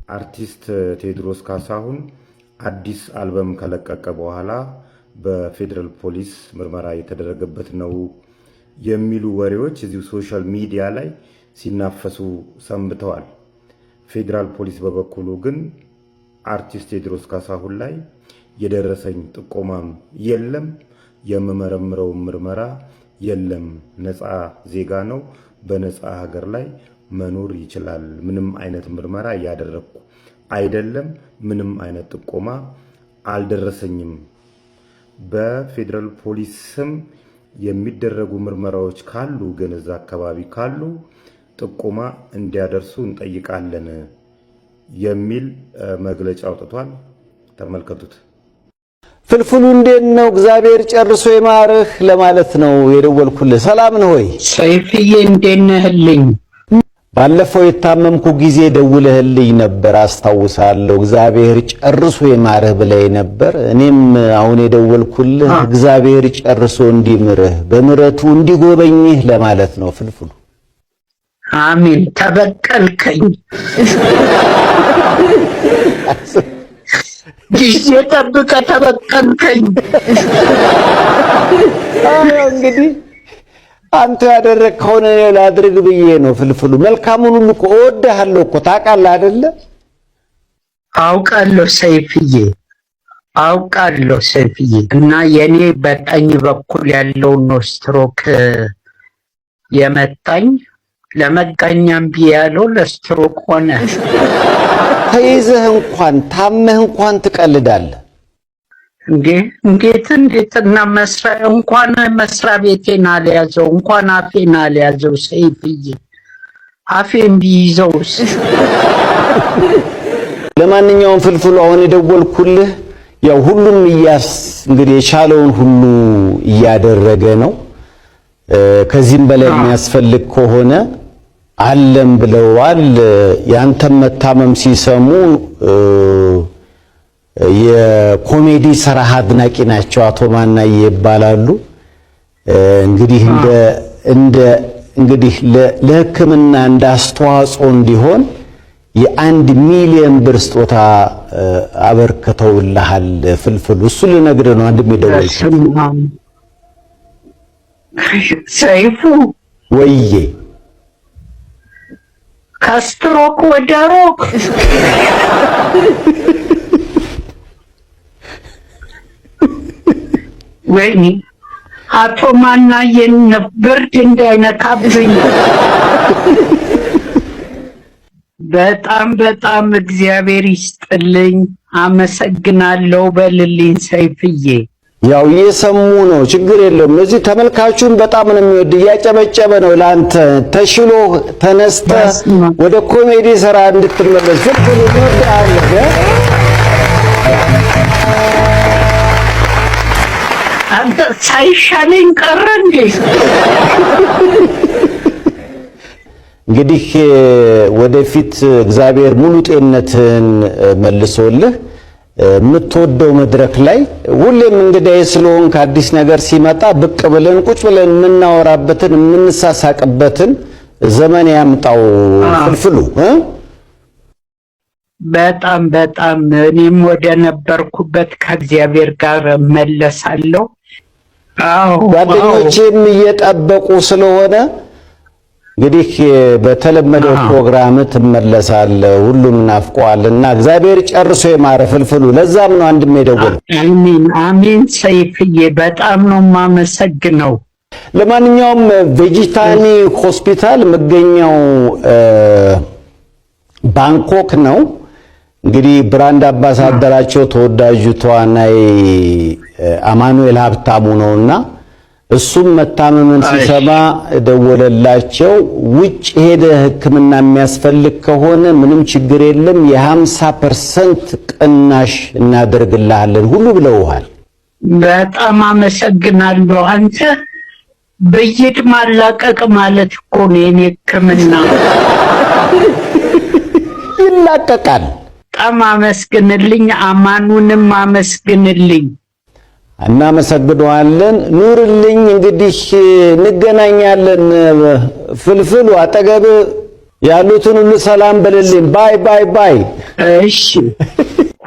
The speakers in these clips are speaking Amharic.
አርቲስት ቴዎድሮስ ካሳሁን አዲስ አልበም ከለቀቀ በኋላ በፌደራል ፖሊስ ምርመራ የተደረገበት ነው የሚሉ ወሬዎች እዚሁ ሶሻል ሚዲያ ላይ ሲናፈሱ ሰንብተዋል። ፌደራል ፖሊስ በበኩሉ ግን አርቲስት ቴዎድሮስ ካሳሁን ላይ የደረሰኝ ጥቆማም የለም፣ የመመረምረው ምርመራ የለም፣ ነፃ ዜጋ ነው፣ በነፃ ሀገር ላይ መኖር ይችላል፣ ምንም አይነት ምርመራ ያደረኩ አይደለም፣ ምንም አይነት ጥቆማ አልደረሰኝም፣ በፌደራል ፖሊስ ስም የሚደረጉ ምርመራዎች ካሉ ግን እዛ አካባቢ ካሉ ጥቆማ እንዲያደርሱ እንጠይቃለን የሚል መግለጫ አውጥቷል። ተመልከቱት። ፍልፍሉ እንዴት ነው? እግዚአብሔር ጨርሶ ይማርህ ለማለት ነው የደወልኩልህ። ሰላም ነው ወይ? ሰይፍዬ እንዴት ነህልኝ? ባለፈው የታመምኩ ጊዜ ደውለህልኝ ነበር አስታውሳለሁ። እግዚአብሔር ጨርሶ ይማርህ ብለህ ነበር። እኔም አሁን የደወልኩልህ እግዚአብሔር ጨርሶ እንዲምርህ በምሕረቱ እንዲጎበኝህ ለማለት ነው። ፍልፍሉ አሜን። ተበቀልከኝ፣ ጊዜ ጠብቀህ ተበቀልከኝ። እንግዲህ አንተ ያደረግከውን እኔ ላድርግ ብዬ ነው። ፍልፍሉ መልካሙን ሁሉ እኮ እወድሃለሁ እኮ ታውቃለህ አይደለ? አውቃለሁ ሰይፍዬ፣ አውቃለሁ ሰይፍዬ። እና የኔ በቀኝ በኩል ያለው ነው ስትሮክ የመጣኝ። ለመጋኛም ቢያለው ለስትሮክ ሆነ። ተይዘህ እንኳን ታመህ እንኳን ትቀልዳለህ እንዴት እና እንኳን መስሪያ ቤቴን አልያዘው እንኳን አፌን አልያዘው ሰይፍዬ፣ አፌን ቢይዘውስ? ለማንኛውም ፍልፍሉ አሁን የደወልኩልህ ያው ሁሉም እንግዲህ የቻለውን ሁሉ እያደረገ ነው። ከዚህም በላይ የሚያስፈልግ ከሆነ አለም ብለዋል። ያንተም መታመም ሲሰሙ የኮሜዲ ስራ አድናቂ ናቸው። አቶ ማናዬ ይባላሉ። እንግዲህ ለሕክምና እንዳስተዋጽኦ እንዲሆን የ1 ሚሊዮን ብር ስጦታ አበርክተውልሃል ፍልፍሉ። እሱ ልነግርህ ነው። አንድም የደወልኩት ሰይፉ ወዬ ከስትሮክ ወደ ሮክ ወይኔ አቶ ማናዬን ብርድ እንዳይነካብኝ። በጣም እግዚአብሔር ይስጥልኝ፣ አመሰግናለሁ በልልኝ ሰይፍዬ። ያው እየሰሙ ነው፣ ችግር የለውም። እዚህ ተመልካቹን በጣም ነው የሚወድ፣ እያጨበጨበ ነው ለአንተ ተሽሎ ተነስተ ወደ ኮሜዲ ስራ እንድትመለስ ፍልፍሉ ነው። አንተ ሳይሻለኝ ቀረ እንዴ? እንግዲህ ወደፊት እግዚአብሔር ሙሉ ጤንነትን መልሶልህ የምትወደው መድረክ ላይ ሁሌም እንግዲህ ስለሆንክ አዲስ ነገር ሲመጣ ብቅ ብለን ቁጭ ብለን የምናወራበትን የምንሳሳቅበትን ዘመን ያምጣው ፍልፍሉ። በጣም እኔም ወደ ነበርኩበት ከእግዚአብሔር ጋር መለሳለሁ። ጓደኞቼም እየጠበቁ ስለሆነ እንግዲህ በተለመደው ፕሮግራም ትመለሳለህ። ሁሉም ናፍቀዋልና እግዚአብሔር ጨርሶ ይማረህ ፍልፍሉ። ለዛም ነው አንድም የደወለው። አሜን ሰይፍዬ፣ በጣም ነው የማመሰግነው። ለማንኛውም ቬጂታኒ ሆስፒታል መገኛው ባንኮክ ነው። እንግዲህ ብራንድ አምባሳደራቸው ተወዳጁ ተዋናይ አማኑኤል ሀብታሙ ነውና እሱም መታመምን ሲሰማ ደወለላቸው። ውጭ ሄደ ሕክምና የሚያስፈልግ ከሆነ ምንም ችግር የለም፣ የ50% ቅናሽ እናደርግልሃለን ሁሉ ብለውሃል። በጣም አመሰግናለሁ። አንተ በየት ማላቀቅ ማለት እኮ ነው የኔ ሕክምና። ይላቀቃል። በጣም አመስግንልኝ፣ አማኑንም አመስግንልኝ። እናመሰግነዋለን። ኑርልኝ። እንግዲህ እንገናኛለን። ፍልፍሉ አጠገብ ያሉትን ሁሉ ሰላም በልልኝ። ባይ ባይ ባይ። እሺ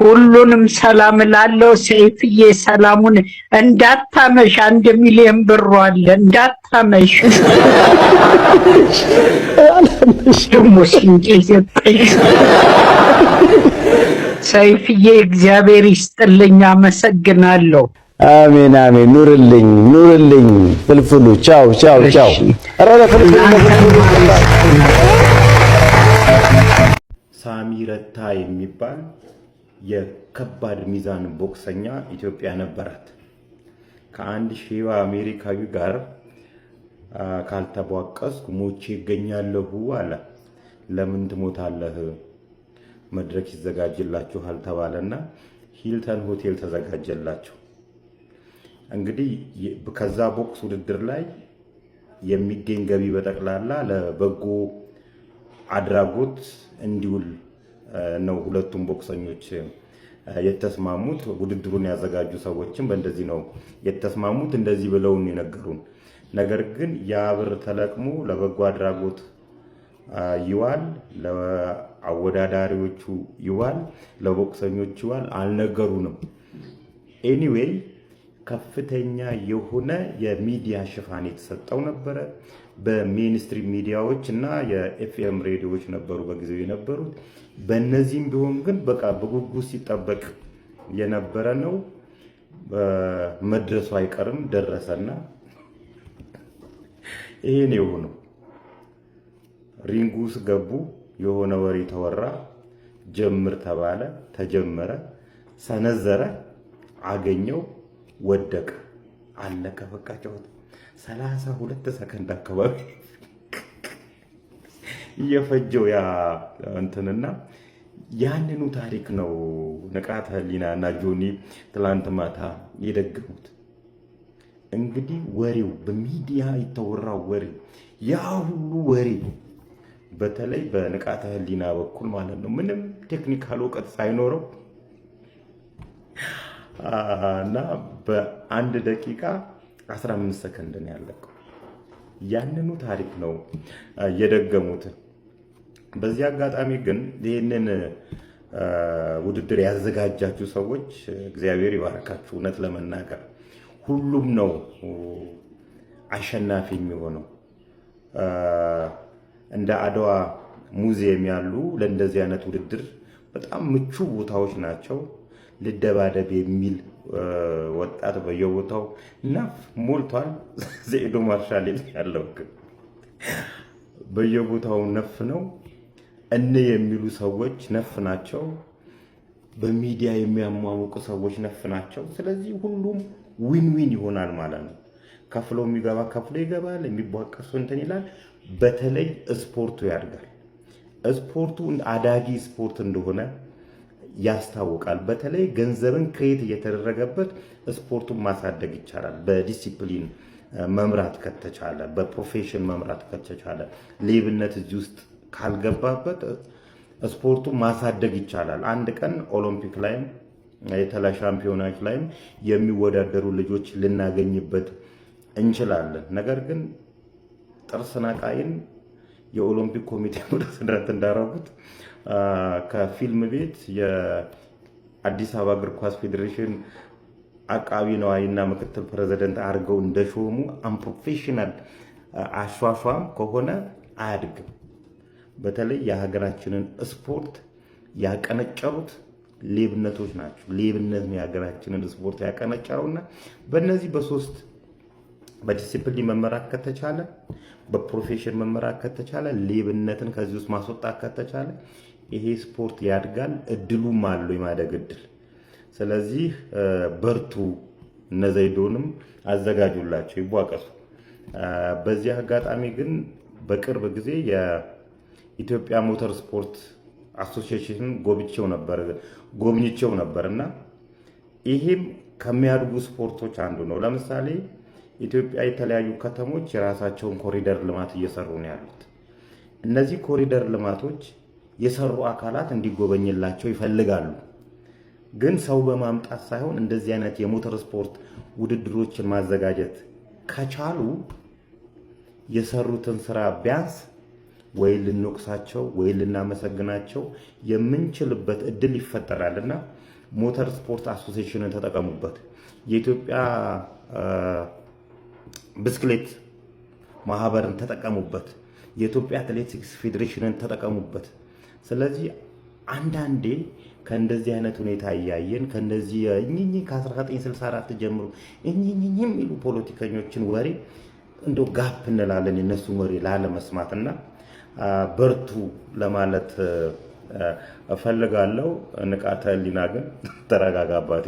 ሁሉንም ሰላም ላለው ሰይፍዬ፣ ሰላሙን እንዳታመሽ። 1 ሚሊዮን ብር አለ እንዳታመሽ። ደግሞ ስንቄ ሰጠሽ። ሰይፍዬ እግዚአብሔር ይስጥልኝ፣ አመሰግናለሁ። አሜን አሜን። ኑርልኝ ኑርልኝ ፍልፍሉ። ቻው ቻው ቻው። አረ ፍልፍሉ ሳሚ ረታ የሚባል የከባድ ሚዛን ቦክሰኛ ኢትዮጵያ ነበራት። ከአንድ ሺዋ አሜሪካዊ ጋር ካልተቧቀስኩ ሞቼ ይገኛለሁ አለ። ለምን ትሞታለህ? መድረክ ይዘጋጅላችኋል ተባለና ሂልተን ሆቴል ተዘጋጀላቸው። እንግዲህ ከዛ ቦክስ ውድድር ላይ የሚገኝ ገቢ በጠቅላላ ለበጎ አድራጎት እንዲውል ነው ሁለቱም ቦክሰኞች የተስማሙት። ውድድሩን ያዘጋጁ ሰዎችም በእንደዚህ ነው የተስማሙት። እንደዚህ ብለውን የነገሩን ነገር ግን ያ ብር ተለቅሞ ለበጎ አድራጎት ይዋል፣ ለአወዳዳሪዎቹ ይዋል፣ ለቦክሰኞች ይዋል አልነገሩንም። ኤኒዌይ ከፍተኛ የሆነ የሚዲያ ሽፋን የተሰጠው ነበረ። በሜንስትሪም ሚዲያዎች እና የኤፍኤም ሬዲዮዎች ነበሩ በጊዜው የነበሩት። በእነዚህም ቢሆን ግን በቃ በጉጉት ሲጠበቅ የነበረ ነው። መድረሱ አይቀርም ደረሰና ይሄን የሆነው ሪንጉ ውስጥ ገቡ። የሆነ ወሬ ተወራ፣ ጀምር ተባለ፣ ተጀመረ፣ ሰነዘረ፣ አገኘው፣ ወደቀ፣ አለቀ። በቃ ጨዋታ 32 ሰከንድ አካባቢ እየፈጀው ያ እንትንና ያንኑ ታሪክ ነው ንቃተ ህሊና እና ጆኒ ትላንት ማታ የደገሙት። እንግዲህ ወሬው በሚዲያ የተወራው ወሬ ያ ሁሉ ወሬ በተለይ በንቃተ ህሊና በኩል ማለት ነው ምንም ቴክኒካል እውቀት ሳይኖረው እና በ1 ደቂቃ 15 ሰከንድ ነው ያለቀው። ያንኑ ታሪክ ነው የደገሙት። በዚህ አጋጣሚ ግን ይህንን ውድድር ያዘጋጃችሁ ሰዎች እግዚአብሔር ይባርካችሁ። እውነት ለመናገር ሁሉም ነው አሸናፊ የሚሆነው። እንደ አድዋ ሙዚየም ያሉ ለእንደዚህ አይነት ውድድር በጣም ምቹ ቦታዎች ናቸው። ልደባደብ የሚል ወጣት በየቦታው ነፍ ሞልቷል። ዘኢዶ ማርሻል ያለው ግን በየቦታው ነፍ ነው። እነ የሚሉ ሰዎች ነፍ ናቸው። በሚዲያ የሚያሟሙቁ ሰዎች ነፍ ናቸው። ስለዚህ ሁሉም ዊን ዊን ይሆናል ማለት ነው። ከፍሎ የሚገባ ከፍሎ ይገባል፣ የሚቧቀሱ እንትን ይላል። በተለይ ስፖርቱ ያድጋል። ስፖርቱ አዳጊ ስፖርት እንደሆነ ያስታውቃል። በተለይ ገንዘብን ክሬት እየተደረገበት ስፖርቱን ማሳደግ ይቻላል። በዲሲፕሊን መምራት ከተቻለ፣ በፕሮፌሽን መምራት ከተቻለ፣ ሌብነት እዚህ ውስጥ ካልገባበት ስፖርቱን ማሳደግ ይቻላል። አንድ ቀን ኦሎምፒክ ላይም የተለያዩ ሻምፒዮናዎች ላይም የሚወዳደሩ ልጆች ልናገኝበት እንችላለን። ነገር ግን ጥርስ ነቃይን የኦሎምፒክ ኮሚቴ ፕሬዝዳንት እንዳደረጉት ከፊልም ቤት የአዲስ አበባ እግር ኳስ ፌዴሬሽን አቃቢ ነዋይና ምክትል ፕሬዝዳንት አድርገው እንደሾሙ አንፕሮፌሽናል አሿሿም ከሆነ አያድግም። በተለይ የሀገራችንን ስፖርት ያቀነጨሩት ሌብነቶች ናቸው። ሌብነት ነው የሀገራችንን ስፖርት ያቀነጨረውና በእነዚህ በሶስት በዲሲፕሊን መመራት ከተቻለ፣ በፕሮፌሽን መመራት ከተቻለ፣ ሌብነትን ከዚህ ውስጥ ማስወጣት ከተቻለ ይሄ ስፖርት ያድጋል። እድሉም አለው የማደግ እድል። ስለዚህ በርቱ። እነ ዘይዶንም አዘጋጁላቸው፣ ይቧቀሱ። በዚህ አጋጣሚ ግን በቅርብ ጊዜ የኢትዮጵያ ሞተር ስፖርት አሶሲዬሽን ጎብኝቼው ነበርና ይሄም ከሚያድጉ ስፖርቶች አንዱ ነው። ለምሳሌ ኢትዮጵያ የተለያዩ ከተሞች የራሳቸውን ኮሪደር ልማት እየሰሩ ነው ያሉት። እነዚህ ኮሪደር ልማቶች የሰሩ አካላት እንዲጎበኝላቸው ይፈልጋሉ። ግን ሰው በማምጣት ሳይሆን እንደዚህ አይነት የሞተር ስፖርት ውድድሮችን ማዘጋጀት ከቻሉ የሰሩትን ስራ ቢያንስ ወይ ልንወቅሳቸው ወይ ልናመሰግናቸው የምንችልበት እድል ይፈጠራልና ሞተር ስፖርት አሶሲዬሽንን ተጠቀሙበት። የኢትዮጵያ ብስክሌት ማህበርን ተጠቀሙበት። የኢትዮጵያ አትሌቲክስ ፌዴሬሽንን ተጠቀሙበት። ስለዚህ አንዳንዴ ከእንደዚህ አይነት ሁኔታ እያየን ከእንደዚህ እኚህ ከ1964 ጀምሮ እኚህ የሚሉ ፖለቲከኞችን ወሬ እንደው ጋፕ እንላለን የነሱን ወሬ ላለመስማትና በርቱ ለማለት እፈልጋለሁ። ንቃተ ህሊና ግን ተረጋጋ አባቴ።